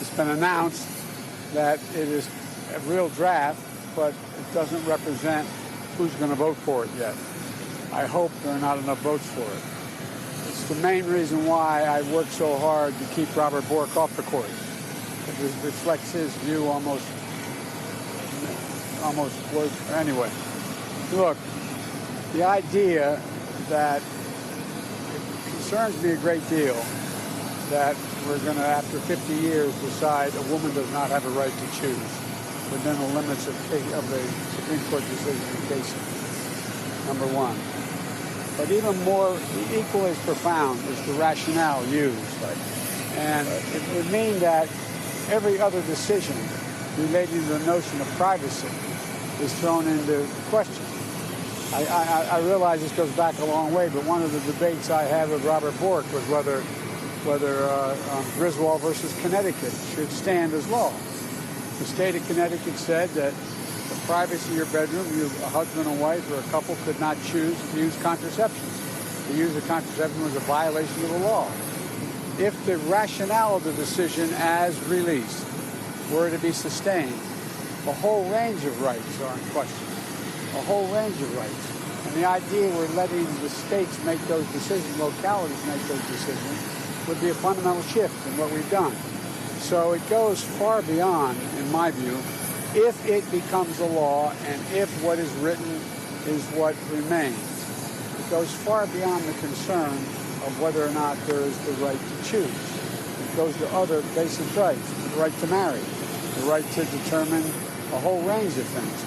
It's been announced that it is a real draft, but it doesn't represent who's going to vote for it yet. I hope there are not enough votes for it. It's the main reason why I worked so hard to keep Robert Bork off the court. It reflects his view almost word. Anyway, look, the idea that it concerns me a great deal that we're going to, after 50 years, decide a woman does not have a right to choose within the limits of the Supreme Court decision in Casey, number one. But even more, equally as profound is the rationale used. And it would mean that every other decision relating to the notion of privacy is thrown into question. I realize this goes back a long way, but one of the debates I had with Robert Bork was whether Griswold versus Connecticut should stand as law. The state of Connecticut said that the privacy of your bedroom, a husband and wife or a couple could not choose to use contraception. To use a contraception was a violation of the law. If the rationale of the decision as released were to be sustained, a whole range of rights are in question. A whole range of rights. And the idea we're letting the states make those decisions, localities make those decisions, would be a fundamental shift in what we've done. So it goes far beyond, in my view, if it becomes a law and if what is written is what remains. It goes far beyond the concern of whether or not there is the right to choose. It goes to other basic rights, the right to marry, the right to determine a whole range of things.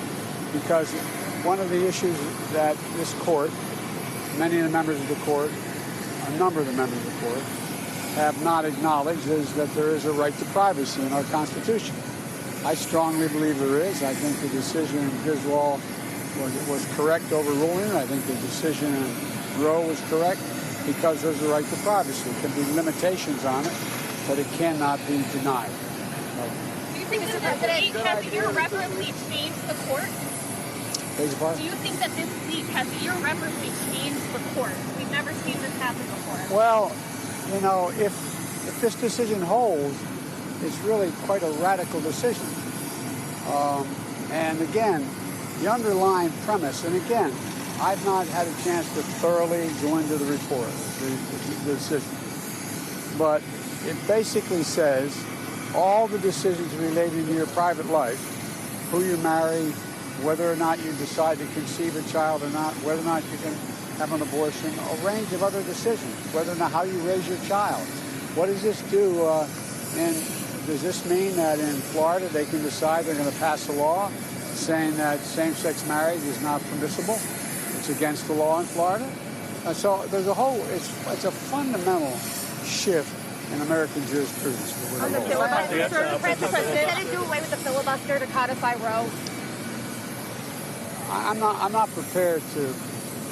Because one of the issues that this court, many of the members of the court, a number of the members of the court, have not acknowledged is that there is a right to privacy in our Constitution. I strongly believe there is. I think the decision in Griswold was correct overruling it. I think the decision in Roe was correct because there's a right to privacy. There can be limitations on it, but it cannot be denied. Do you think that this leak has irreparably changed the court? Do you think that this leak has irreparably changed the court? We've never seen this happen before. Well, you know, if this decision holds, it's really quite a radical decision. And again, the underlying premise, and again, I've not had a chance to thoroughly go into the report, the decision. But it basically says all the decisions relating to your private life, who you marry, whether or not you decide to conceive a child or not, whether or not you can have an abortion, a range of other decisions, whether or not how you raise your child. What does this do? Does this mean that in Florida they can decide they're going to pass a law saying that same-sex marriage is not permissible? It's against the law in Florida. So there's a whole, it's a fundamental shift in American jurisprudence. On the filibuster, Mr. President, did it do away with the filibuster to codify Roe? I'm not prepared to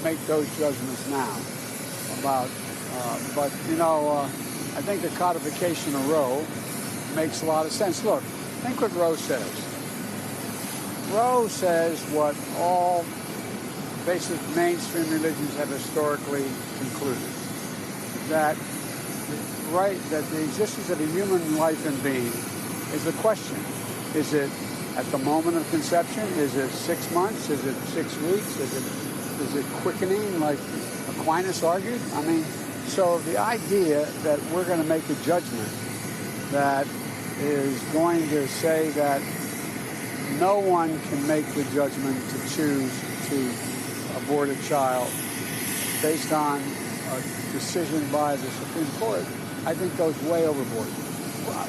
make those judgments now about, but you know, I think the codification of Roe makes a lot of sense. Look, think what Roe says. Roe says what all basic mainstream religions have historically concluded, that the existence of a human life and being is a question. Is it at the moment of conception? Is it 6 months? Is it 6 weeks? Is it quickening, like Aquinas argued? I mean, so the idea that we're going to make a judgment that is going to say that no one can make the judgment to choose to abort a child based on a decision by the Supreme Court, I think goes way overboard.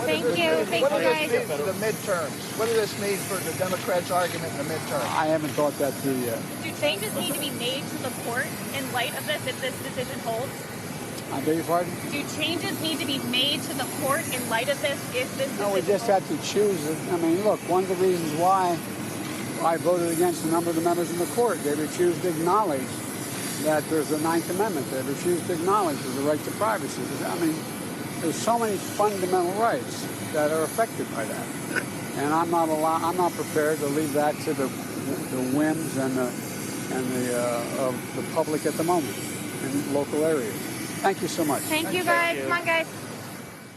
Thank you. Thank you, guys. The midterms. What does this mean for the Democrats' argument in the midterms? I haven't thought that through yet. Do changes need to be made to the court in light of this, if this decision holds? I beg your pardon? Do changes need to be made to the court in light of this, if this decision No, we just have to choose it. I mean, look, one of the reasons why I voted against a number of the members in the court, they refused to acknowledge that there's a Ninth Amendment. They refused to acknowledge there's a right to privacy. I mean, there's so many fundamental rights that are affected by that, and I'm not prepared to leave that to the whims of the public at the moment in local areas. Thank you so much. Thank you, guys. Come on, guys.